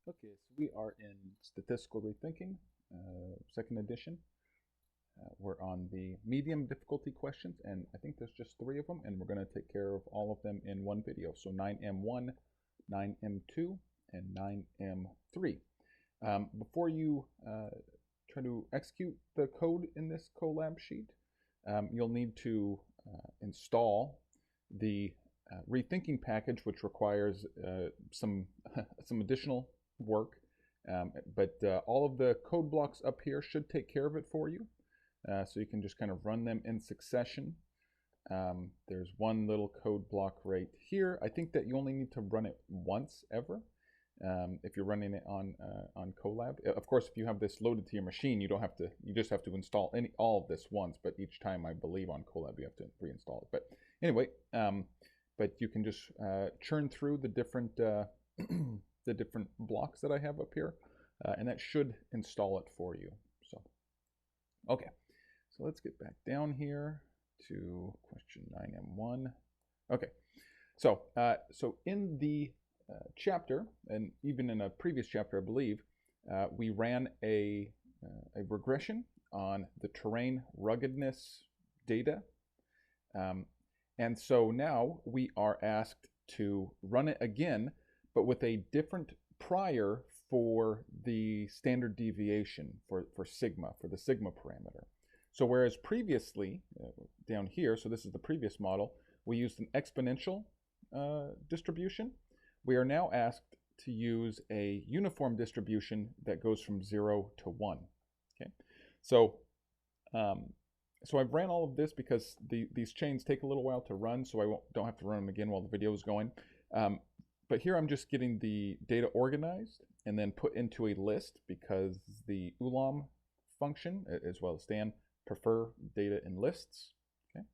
Okay, so we are in Statistical Rethinking, second edition. We're on the medium difficulty questions, and I think there's just 3 of them, and we're going to take care of all of them in one video. So 9M1, 9M2, and 9M3. Before you try to execute the code in this Colab sheet, you'll need to install the Rethinking package, which requires some additional work, but all of the code blocks up here should take care of it for you. So you can just kind of run them in succession. There's one little code block right here. I think that you only need to run it once ever if you're running it on Colab. Of course, if you have this loaded to your machine, you don't have to. You just have to install all of this once. But each time, I believe on Colab, you have to reinstall it. But anyway, but you can just churn through the different the different blocks that I have up here, and that should install it for you. So, okay, so let's get back down here to question 9M1. Okay, so so in the chapter, and even in a previous chapter, I believe, we ran a regression on the terrain ruggedness data. And so now we are asked to run it again, but with a different prior for the standard deviation for sigma, for the sigma parameter. So whereas previously, down here, so this is the previous model, we used an exponential distribution, we are now asked to use a uniform distribution that goes from 0 to 1. Okay, so so I've ran all of this because these chains take a little while to run, so I don't have to run them again while the video is going. But here I'm just getting the data organized and then put into a list because the ulam function, as well as Stan, prefer data in lists. Okay,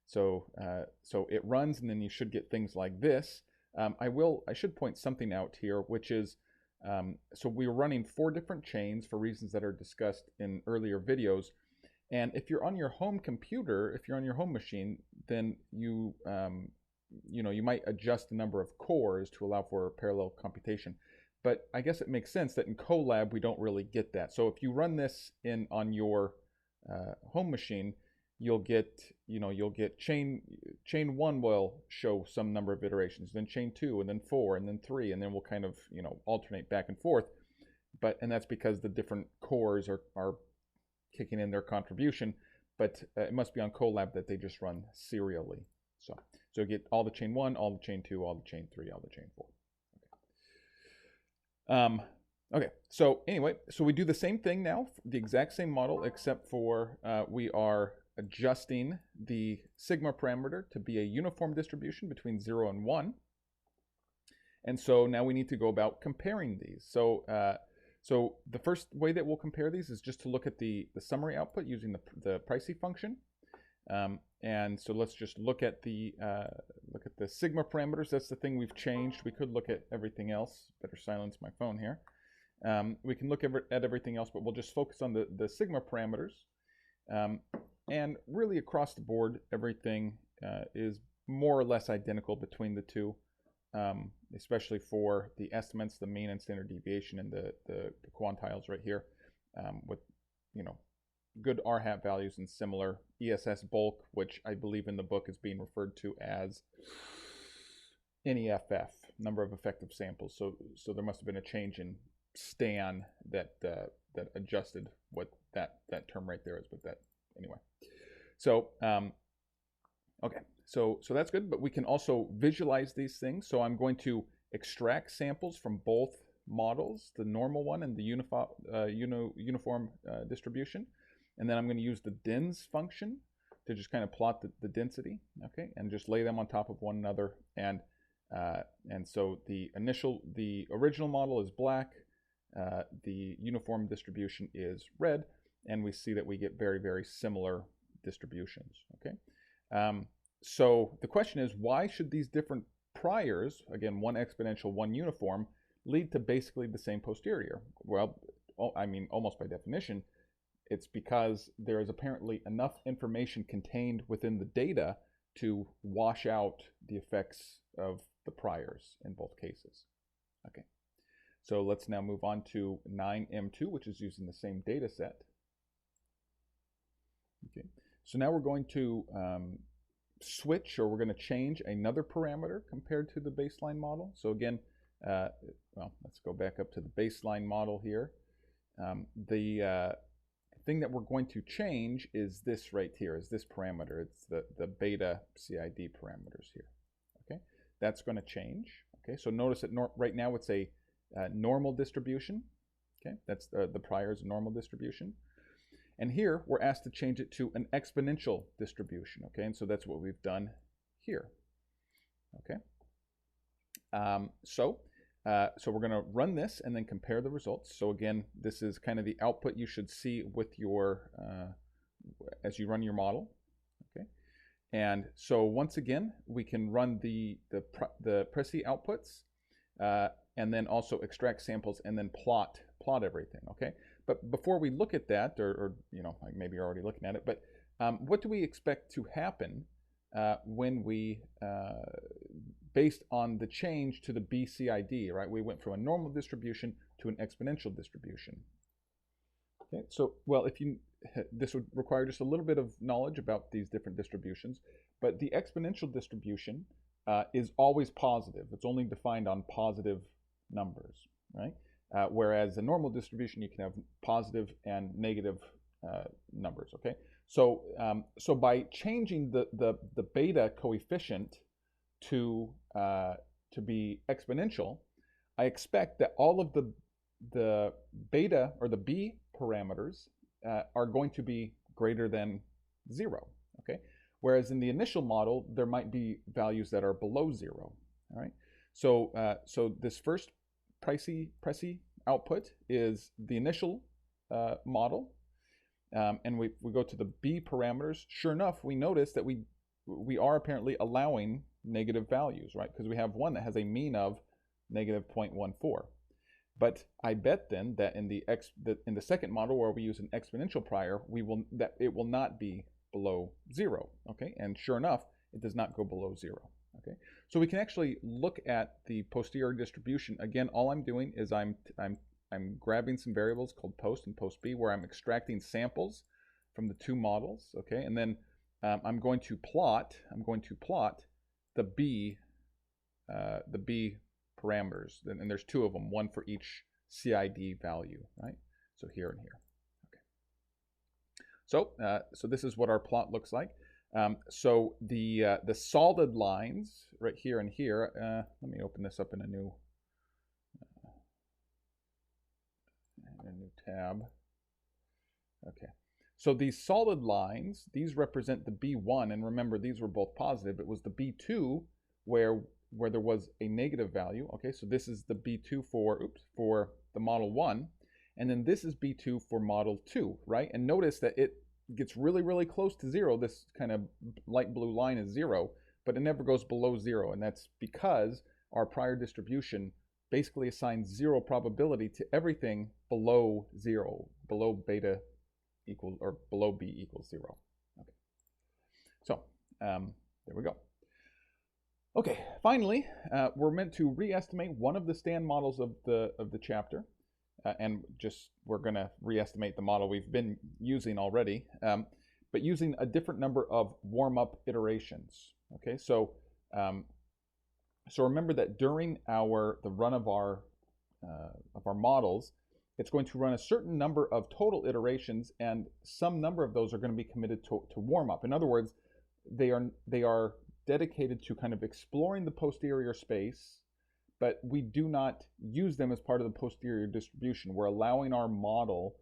so it runs, and then you should get things like this. I should point something out here, which is so we're running 4 different chains for reasons that are discussed in earlier videos. And if you're on your home computer, if you're on your home machine, then you you might adjust the number of cores to allow for parallel computation. But I guess it makes sense that in Colab we don't really get that. So if you run this on your home machine, you'll get chain 1 will show some number of iterations, then chain 2, and then 4, and then 3, and then we'll kind of alternate back and forth. And that's because the different cores are kicking in their contribution, but it must be on Colab that they just run serially. So you get all the chain 1, all the chain 2, all the chain 3, all the chain 4. Okay, so anyway, so we do the same thing now, the exact same model, except for we are adjusting the sigma parameter to be a uniform distribution between 0 and 1. And so now we need to go about comparing these. So so the first way that we'll compare these is just to look at the summary output using the pricey function. And so let's just look at the sigma parameters. That's the thing we've changed. We could look at everything else. Better silence my phone here. We can look at everything else, but we'll just focus on the sigma parameters. And really across the board, everything is more or less identical between the two. Especially for the estimates, the mean and standard deviation, and the quantiles right here, with good R-hat values and similar ESS bulk, which I believe in the book is being referred to as NEFF, number of effective samples. So there must have been a change in Stan that adjusted what that term right there is. But that anyway. So okay. So that's good, but we can also visualize these things. So I'm going to extract samples from both models, the normal one and the uniform distribution. And then I'm going to use the dens function to just kind of plot the density, okay, and just lay them on top of one another. And so the original model is black, the uniform distribution is red, and we see that we get very, very similar distributions, okay. So the question is, why should these different priors, again, one exponential, one uniform, lead to basically the same posterior? Well, I mean, almost by definition, it's because there is apparently enough information contained within the data to wash out the effects of the priors in both cases. Okay. So let's now move on to 9M2, which is using the same data set. Okay, so now we're going to switch, or we're going to change another parameter compared to the baseline model. So again, well, let's go back up to the baseline model here. The thing that we're going to change is this right here, is this parameter. It's the beta CID parameters here. Okay, that's going to change. Okay, so notice that right now it's a normal distribution. Okay, that's the prior is a normal distribution. And here we're asked to change it to an exponential distribution. Okay, and so that's what we've done here. Okay, so we're going to run this and then compare the results. So again, this is kind of the output you should see with your as you run your model. Okay, and so once again, we can run the Prezi outputs and then also extract samples and then plot everything. Okay, but before we look at that, or you know, maybe you're already looking at it, but what do we expect to happen when we based on the change to the BCID, right? We went from a normal distribution to an exponential distribution. Okay, so, well, this would require just a little bit of knowledge about these different distributions, but the exponential distribution is always positive. It's only defined on positive numbers, right? Whereas a normal distribution, you can have positive and negative numbers, okay? So, so by changing the beta coefficient to be exponential, I expect that all of the beta or the B parameters are going to be greater than 0. Okay, whereas in the initial model there might be values that are below 0. All right, so so this first Prezi output is the initial model, and we go to the B parameters. Sure enough, we notice that we are apparently allowing negative values, right? Because we have one that has a mean of negative 0.14. But I bet then that in the second model, where we use an exponential prior, it will not be below 0. Okay, and sure enough, it does not go below 0. Okay, so we can actually look at the posterior distribution. Again, all I'm doing is I'm grabbing some variables called post and post B, where I'm extracting samples from the two models. Okay, and then I'm going to plot the B parameters, and there's two of them, one for each CID value, right? So here and here. Okay. So this is what our plot looks like. So the solid lines right here and here. Let me open this up in a new tab. Okay. So these solid lines, these represent the B1, and remember these were both positive. It was the B2 where there was a negative value. Okay, so this is the B2 for the model 1, and then this is B2 for model 2, right? And notice that it gets really, really close to 0. This kind of light blue line is 0, but it never goes below 0, and that's because our prior distribution basically assigns 0 probability to everything below 0, below beta equals, or below B equals 0. Okay, so there we go. Okay, finally, we're meant to re-estimate one of the stand models of the chapter, and we're going to re-estimate the model we've been using already, but using a different number of warm-up iterations. Okay, so remember that during the run of our models, it's going to run a certain number of total iterations, and some number of those are going to be committed to warm-up. In other words, they are dedicated to kind of exploring the posterior space, but we do not use them as part of the posterior distribution. We're allowing our model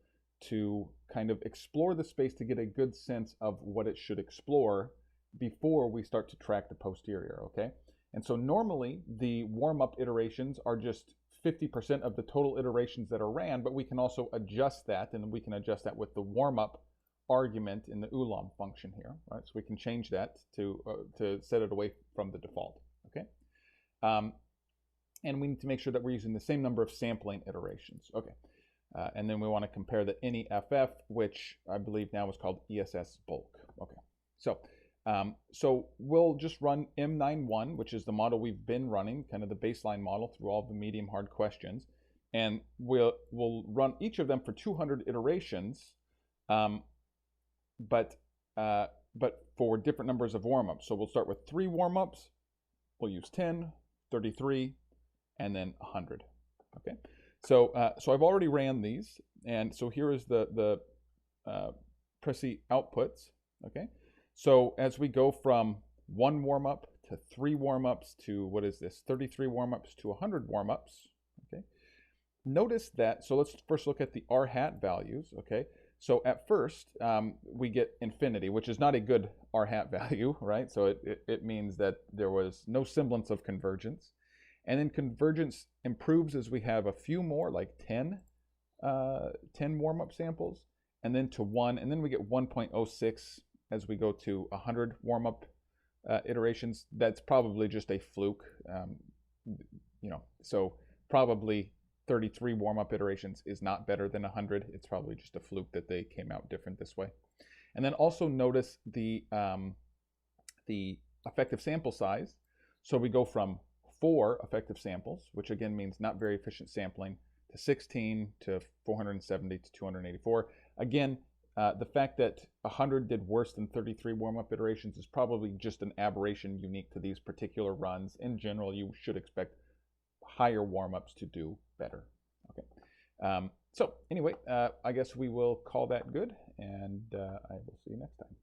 to kind of explore the space to get a good sense of what it should explore before we start to track the posterior, okay? And so normally the warm-up iterations are just 50% of the total iterations that are ran, but we can also adjust that, and we can adjust that with the warm-up argument in the ulam function here, right? So we can change that to set it away from the default, okay? And we need to make sure that we're using the same number of sampling iterations, okay? And then we want to compare the NEFF, which I believe now is called ESS bulk, okay? So we'll just run M91, which is the model we've been running, kind of the baseline model through all the medium hard questions. and we'll run each of them for 200 iterations, but for different numbers of warm-ups. So we'll start with 3 warm-ups, we'll use 10, 33, and then 100. Okay, so I've already ran these, and so here is the Prezi outputs. Okay, so as we go from 1 warm-up to 3 warm-ups to, what is this, 33 warm-ups to 100 warm-ups. Okay, notice that, so let's first look at the R hat values. Okay, so at first we get infinity, which is not a good R hat value, right? So it means that there was no semblance of convergence. And then convergence improves as we have a few more, like 10 warm-up samples, and then to 1, and then we get 1.06 as we go to 100 warm-up iterations. That's probably just a fluke, so probably 33 warm-up iterations is not better than 100. It's probably just a fluke that they came out different this way. And then also notice the effective sample size. So we go from 4 effective samples, which again means not very efficient sampling, to 16 to 470 to 284. Again, the fact that 100 did worse than 33 warm-up iterations is probably just an aberration unique to these particular runs. In general, you should expect higher warm-ups to do better. Okay. So anyway, I guess we will call that good, and I will see you next time.